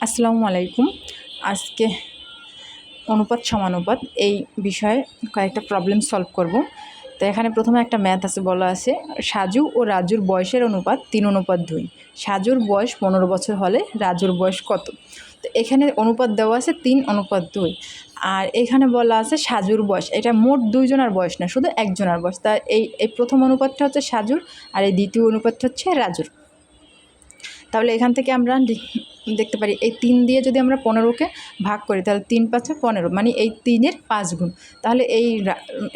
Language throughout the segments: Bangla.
আসসালামু আলাইকুম। আজকে অনুপাত সমানুপাত এই বিষয়ে কয়েকটা প্রবলেম সলভ করব। তো এখানে প্রথমে একটা ম্যাথ আছে, বলা আছে সাজু ও রাজুর বয়সের অনুপাত 3:2। সাজুর বয়স 15 বছর হলে রাজুর বয়স কত? তো এখানে অনুপাত দেওয়া আছে 3:2, আর এখানে বলা আছে সাজুর বয়স। এটা মোট দুইজনের বয়স না, শুধু একজনের বয়স। তা এই প্রথম অনুপাতটা হচ্ছে সাজুর, আর এই দ্বিতীয় অনুপাতটা হচ্ছে রাজুর। তাহলে এখান থেকে আমরা দেখতে পারি এই 3 দিয়ে যদি আমরা 15কে ভাগ করি তাহলে 3 5 15, মানে এই 3-এর 5 গুণ। তাহলে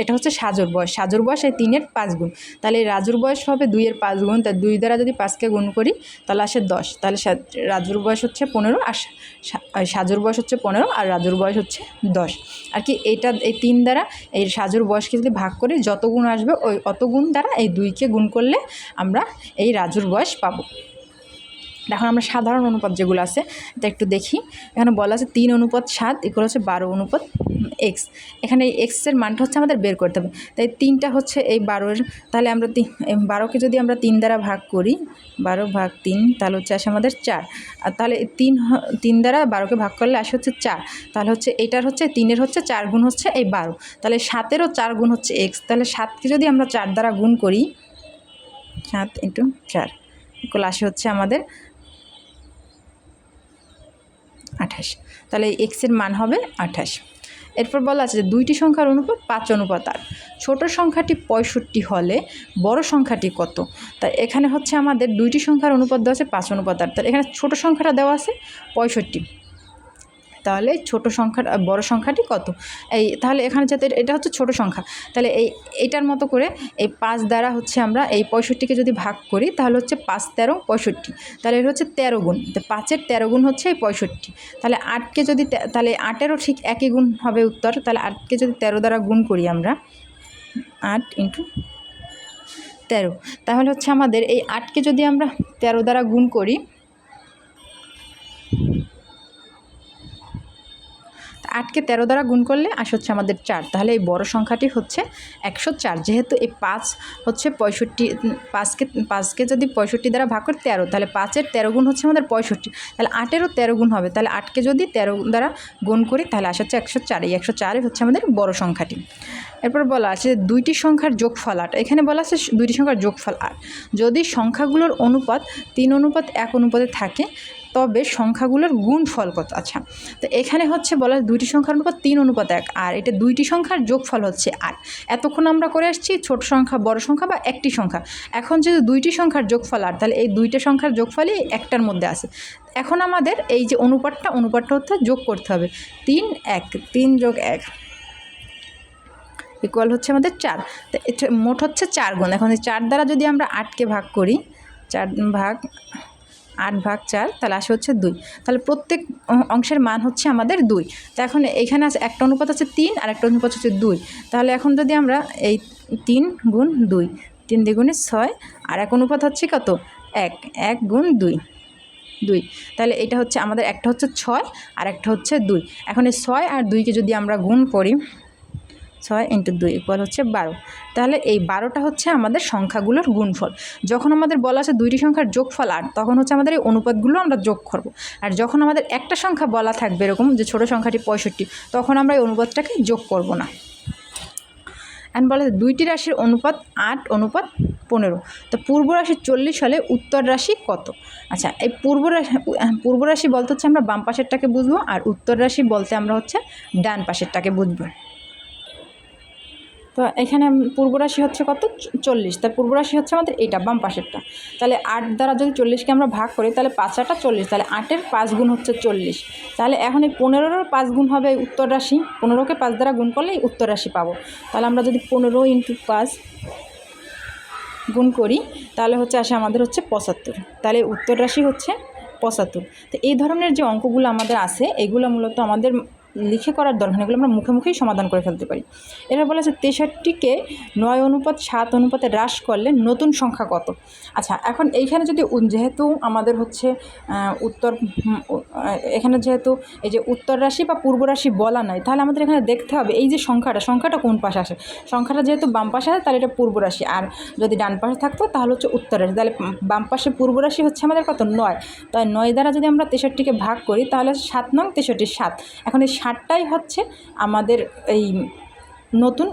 এটা হচ্ছে সাজুর বয়স। সাজুর বয়স এই 3-এর 5 গুণ। তাহলে এই রাজুর বয়স হবে 2-এর 5 গুণ। তাই 2 দ্বারা যদি 5কে গুণ করি তাহলে আসে 10। তাহলে রাজুর বয়স হচ্ছে 15, আর সাজুর বয়স হচ্ছে 15, আর রাজুর বয়স হচ্ছে 10। আর কি এই 3 দ্বারা এই সাজুর বয়সকে যদি ভাগ করি যত গুণ আসবে ওই অত গুণ দ্বারা এই 2কে গুণ করলে আমরা এই রাজুর বয়স পাবো। এখন আমরা সাধারণ অনুপাত যেগুলো আছে এটা একটু দেখি। এখানে বলা আছে 3:7 ইকুয়াল হচ্ছে 12:x। এখানে এই এক্সের মানটা হচ্ছে আমাদের বের করতে হবে। তাই 3টা হচ্ছে এই 12-এর, তাহলে আমরা 12কে যদি আমরা 3 দ্বারা ভাগ করি, 12 ভাগ 3, তাহলে হচ্ছে আসে আমাদের 4। আর তাহলে 3 দ্বারা 12কে ভাগ করলে আসে হচ্ছে 4। তাহলে হচ্ছে এইটার হচ্ছে 3-এর হচ্ছে 4 গুণ হচ্ছে এই 12। তাহলে 7-এরও 4 গুণ হচ্ছে এক্স। তাহলে 7কে যদি আমরা 4 দ্বারা গুণ করি, 7 × 4 ইকুয়াল আসে হচ্ছে আমাদের 28। তাহলে এক্সের মান হবে 28। এরপর বলা আছে যে দুইটি সংখ্যার অনুপাত 5:8। ছোট সংখ্যাটি 65 হলে বড় সংখ্যাটি কত? তাই এখানে হচ্ছে আমাদের দুইটি সংখ্যার অনুপাত দেওয়া আছে 5:8। তাহলে এখানে ছোট সংখ্যাটা দেওয়া আছে 65। তাহলে ছোট সংখ্যা বড় সংখ্যাটি কত? তাহলে এখানে যাতে এটা হচ্ছে ছোট সংখ্যা, তাহলে এইটার মতো করে এই 5 দ্বারা হচ্ছে আমরা এই 65কে যদি ভাগ করি তাহলে হচ্ছে 5 13 65। তাহলে এটা হচ্ছে 13 গুণ। তো 5-এর 13 গুণ হচ্ছে এই 65। তাহলে 8কে যদি তাহলে 8-এরও ঠিক একই গুণ হবে উত্তর। তাহলে 8কে যদি 13 দ্বারা গুণ করি আমরা, 8 × 13, তাহলে হচ্ছে আমাদের এই 8কে যদি আমরা 13 দ্বারা গুণ করি, 8কে 13 দ্বারা গুণ করলে আসে হচ্ছে আমাদের 4। তাহলে এই বড় সংখ্যাটি হচ্ছে 104। যেহেতু এই 5 হচ্ছে 65, 5কে যদি 65 দ্বারা ভাগ করি 13, তাহলে 5-এর 13 গুণ হচ্ছে আমাদের 65। তাহলে 8-এরও 13 গুণ হবে। তাহলে 8কে যদি 13 দ্বারা গুণ করি তাহলে আসে হচ্ছে 104। এই 104 হচ্ছে আমাদের বড় সংখ্যাটি। এরপর বলা আছে দুইটি সংখ্যার যোগফল 8। এখানে বলা আছে দুইটি সংখ্যার যোগফল 8 যদি সংখ্যাগুলোর অনুপাত 3:1 অনুপাতে থাকে তবে সংখ্যাগুলোর গুণফল কত? আচ্ছা, তো এখানে হচ্ছে বলা দুইটি সংখ্যার অনুপাত 3:1, আর এটা দুইটি সংখ্যার যোগফল হচ্ছে 8। এতক্ষণ আমরা করে আসছি ছোট সংখ্যা, বড় সংখ্যা বা একটি সংখ্যা। এখন যেহেতু দুইটি সংখ্যার যোগফল 8, তাহলে এই দুইটা সংখ্যার যোগফলই একটার মধ্যে আছে। এখন আমাদের এই যে অনুপাতটা হচ্ছে যোগ করতে হবে। 3 + 1 ইকুয়াল হচ্ছে আমাদের 4। তো এটা মোট হচ্ছে 4 গুণ। এখন এই 4 দ্বারা যদি আমরা 8কে ভাগ করি, 8 ভাগ 4, তাহলে আসে হচ্ছে 2। তাহলে প্রত্যেক অংশের মান হচ্ছে আমাদের 2। তো এখন এখানে আছে একটা অনুপাত আছে 3 আর একটা অনুপাত হচ্ছে 2। তাহলে এখন যদি আমরা এই 3 × 2, 3 দ্বিগুণে 6, আর এক অনুপাত হচ্ছে কত? 1 × 2। তাহলে এটা হচ্ছে আমাদের একটা হচ্ছে 6 আর একটা হচ্ছে 2। এখন এই 6 আর 2কে যদি আমরা গুণ করি, 6 × 2 ইকুয়াল হচ্ছে 12। তাহলে এই 12টা হচ্ছে আমাদের সংখ্যাগুলোর গুণফল। যখন আমাদের বলা আছে দুইটি সংখ্যার যোগফল 8, তখন হচ্ছে আমাদের এই অনুপাতগুলো আমরা যোগ করব। আর যখন আমাদের একটা সংখ্যা বলা থাকবে এরকম যে ছোট সংখ্যাটি 65, তখন আমরা এই অনুপাতটাকে যোগ করব না। এখন বলা আছে দুইটি রাশির অনুপাত 8:15। তো পূর্ব রাশি 40 হলে উত্তর রাশি কত? আচ্ছা, এই পূর্ব রাশি বলতে হচ্ছে আমরা বাম পাশেরটাকে বুঝবো, আর উত্তর রাশি বলতে আমরা হচ্ছে ডান পাশেরটাকে বুঝবো। তো এখানে পূর্ব রাশি হচ্ছে কত? 40। তাই পূর্ব রাশি হচ্ছে আমাদের এইটা বাম পাশেরটা। তাহলে 8 দ্বারা যদি 40কে আমরা ভাগ করি তাহলে 5 × 8 = 40। তাহলে 8-এর 5 গুণ হচ্ছে 40। তাহলে এখন এই 15-এরও 5 গুণ হবে উত্তর রাশি। 15কে 5 দ্বারা গুণ করলেই উত্তর রাশি পাবো। তাহলে আমরা যদি 15 × 5 গুণ করি তাহলে হচ্ছে আসে আমাদের হচ্ছে 75। তাহলে উত্তর রাশি হচ্ছে 75। তো এই ধরনের যে অঙ্কগুলো আমাদের আছে এগুলো মূলত আমাদের লিখে করার দরকার নেই, এগুলো আমরা মুখে মুখেই সমাধান করে ফেলতে পারি। এরা বলেছে 63কে 9:7 অনুপাতে হ্রাস করলে নতুন সংখ্যা কত? আচ্ছা, এখন এইখানে যদি যেহেতু আমাদের হচ্ছে এখানে যেহেতু এই যে উত্তর রাশি বা পূর্ব রাশি বলা নাই, তাহলে আমাদের এখানে দেখতে হবে এই যে সংখ্যাটা কোন পাশে আসে। সংখ্যাটা যেহেতু বাম পাশে আসে তাহলে এটা পূর্ব রাশি, আর যদি ডান পাশে থাকতো তাহলে হচ্ছে উত্তর রাশি। তাহলে বাম পাশে পূর্ব রাশি হচ্ছে আমাদের কত? 9। তাই 9 দ্বারা যদি আমরা 63কে ভাগ করি তাহলে 7 নং 63 7। এখন এই 7টাই হচ্ছে আমাদের এই নতুন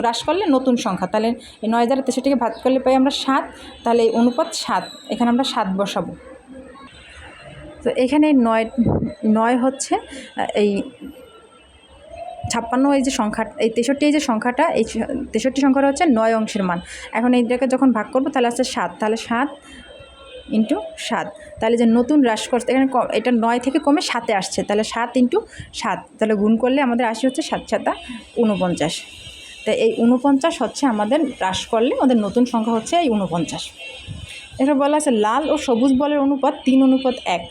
হ্রাস করলে নতুন সংখ্যা। তাহলে এই 9 দ্বারা 63কে ভাগ করলে পাই আমরা 7, তাহলে এই অনুপাত 7, এখানে আমরা 7 বসাবো। তো এখানে 9 হচ্ছে এই 56 এই যে সংখ্যা, এই 63 এই যে সংখ্যাটা, এই 63 সংখ্যাটা হচ্ছে 9 অংশের মান। এখন এইটাকে যখন ভাগ করবো তাহলে আসছে 7, তাহলে 7 × 7, তাহলে যে নতুন হ্রাস করছে এখানে এটা 9 থেকে কমে 7-এ আসছে, তাহলে 7 × 7, তাহলে গুণ করলে আমাদের আসে হচ্ছে 7 × 7 = 49। তাই এই 49 হচ্ছে আমাদের হ্রাস করলে আমাদের নতুন সংখ্যা হচ্ছে এই 49। এটা বলা আছে লাল ও সবুজ বলের অনুপাত 3:1।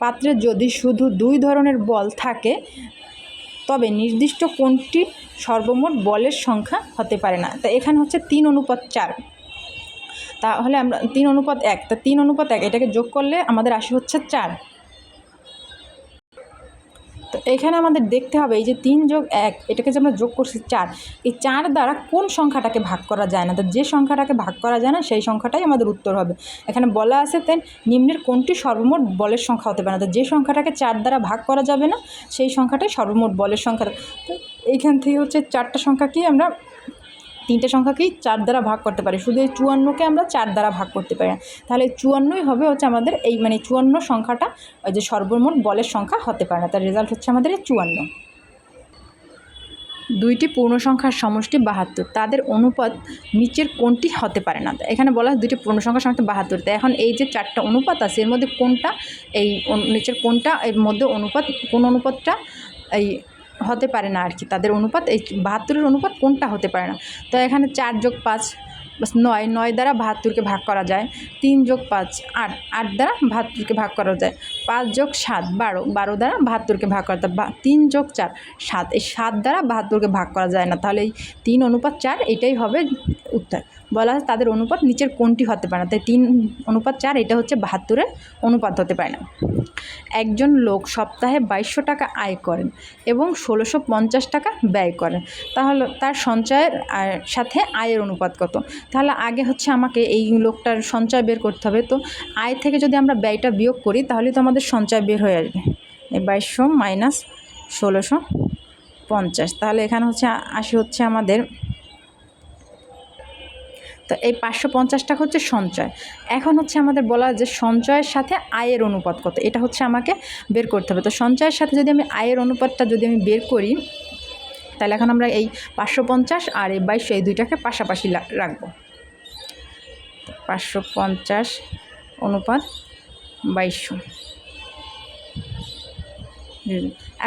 পাত্রে যদি শুধু 2 ধরনের বল থাকে তবে নির্দিষ্ট কোনটি সর্বমোট বলের সংখ্যা হতে পারে না। তা এখানে হচ্ছে 3:4, তাহলে আমরা 3:1, তা 3:1 এটাকে যোগ করলে আমাদের আসে হচ্ছে 4। তো এখানে আমাদের দেখতে হবে এই যে 3 + 1 এটাকে যে আমরা যোগ করছি 4, এই 4 দ্বারা কোন সংখ্যাটাকে ভাগ করা যায় না। তো যে সংখ্যাটাকে ভাগ করা যায় না সেই সংখ্যাটাই আমাদের উত্তর হবে। এখানে বলা আছে নিম্নের কোনটি সর্বমোট বলের সংখ্যা হতে পারে না। তো যে সংখ্যাটাকে 4 দ্বারা ভাগ করা যাবে না সেই সংখ্যাটাই সর্বমোট বলের সংখ্যা। তো এইখান থেকে হচ্ছে 4টা সংখ্যাকেই আমরা 3টে সংখ্যাকেই 4 দ্বারা ভাগ করতে পারি, শুধু এই 54কে আমরা 4 দ্বারা ভাগ করতে পারি না। তাহলে 54ই হবে হচ্ছে আমাদের এই 54 সংখ্যাটা ওই যে সর্বমোট বলের সংখ্যা হতে পারে না। তার রেজাল্ট হচ্ছে আমাদের এই 54। 2টি পূর্ণ সংখ্যার সমষ্টি 72, তাদের অনুপাত নিচের কোনটি হতে পারে না। এখানে বলা হয় 2টি পূর্ণ সংখ্যার সমষ্টি 72। তাই এখন এই যে 4টা অনুপাত আছে এর মধ্যে কোনটা এই নিচের কোনটা এর মধ্যে কোন অনুপাতটা এই হতে পারে না আর কি, তাদের অনুপাত এই 72-এর অনুপাত কোনটা হতে পারে না। তো এখানে 4 + 5 = 9, 9 দ্বারা 72কে ভাগ করা যায়। 3 + 5 8, 8 দ্বারা 72কে ভাগ করা যায়। 5 + 7 12, 12 দ্বারা 72কে ভাগ করা যায়। 3 + 4 7, এই 7 দ্বারা 72কে ভাগ করা যায় না। তাহলে এই 3:4 এটাই হবে উত্তর। বলা হয় তাদের অনুপাত নিচের কোনটি হতে পারে না। তাই 3:4 এটা হচ্ছে 72-এর অনুপাত হতে পারে না। একজন লোক সপ্তাহে 2200 টাকা আয় করেন এবং 1650 টাকা ব্যয় করেন, তাহলে তার সঞ্চয়ের সাথে আয়ের অনুপাত কত? তাহলে আগে হচ্ছে আমাকে এই লোকটার সঞ্চয় বের করতে হবে। তো আয় থেকে যদি আমরা ব্যয়টা বিয়োগ করি তাহলে তো আমাদের সঞ্চয় বের হয়ে আসবে। এই 2200 - 1650, তাহলে এখানে হচ্ছে হচ্ছে আমাদের, তো এই 550 টাকা হচ্ছে সঞ্চয়। এখন হচ্ছে আমাদের বলা যে সঞ্চয়ের সাথে আয়ের অনুপাত কত, এটা হচ্ছে আমাকে বের করতে হবে। তো সঞ্চয়ের সাথে যদি আমি আয়ের অনুপাতটা যদি আমি বের করি তাহলে এখন আমরা এই 550 আর এই 2200 এই দুইটাকে পাশাপাশি রাখবো। 550 অনুপাত 2200।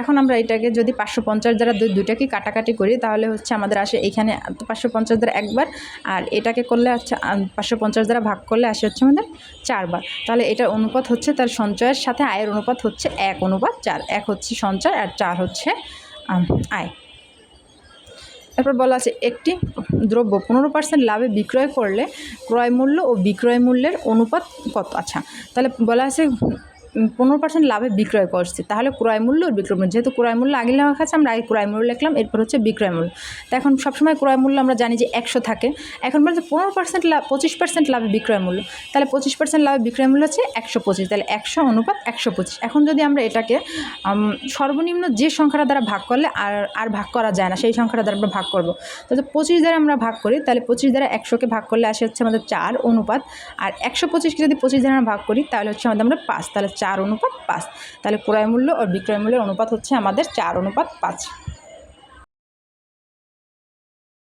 এখন আমরা এটাকে যদি 550 দ্বারা দুইটাকে কাটাকাটি করি তাহলে হচ্ছে আমাদের আসে এখানে 550 দ্বারা একবার, আর এটাকে করলে হচ্ছে 550 দ্বারা ভাগ করলে আসে হচ্ছে আমাদের 4 বার। তাহলে এটার অনুপাত হচ্ছে তার সঞ্চয়ের সাথে আয়ের অনুপাত হচ্ছে 1:4। 1 হচ্ছে সঞ্চয় আর 4 হচ্ছে আয়। এরপর বলা আছে একটি দ্রব্য 15% লাভে বিক্রয় করলে ক্রয় মূল্য ও বিক্রয় মূল্যের অনুপাত কত? আচ্ছা, তাহলে বলা আছে 15% লাভে বিক্রয় করছে, তাহলে ক্রয় মূল্য আর বিক্রয় মূল্য, যেহেতু ক্রয় মূল্য আগে লেখা আছে আমরা আগে ক্রয় মূল্য লিখলাম, এরপর হচ্ছে বিক্রয় মূল্য। তো এখন সবসময় ক্রয় মূল্য আমরা জানি যে 100 থাকে। এখন বলছে 15% লাভ 25% লাভে বিক্রয় মূল্য, তাহলে 25% লাভে বিক্রয় মূল্য হচ্ছে 125, তাহলে 100 অনুপাত 125। এখন যদি আমরা এটাকে সর্বনিম্ন যে সংখ্যাটা দ্বারা ভাগ করলে আর ভাগ করা যায় না সেই সংখ্যাটা দ্বারা আমরা ভাগ করবো। তো 25 দ্বারা আমরা ভাগ করি তাহলে 25 দ্বারা 100কে ভাগ করলে আসে হচ্ছে আমাদের 4 অনুপাত, আর 125কে যদি 25 দ্বারা ভাগ করি তাহলে হচ্ছে আমাদের আমরা 5, তাহলে 4:5। তাহলে ক্রয় মূল্য ও বিক্রয় মূল্যের অনুপাত হচ্ছে আমাদের 4:5।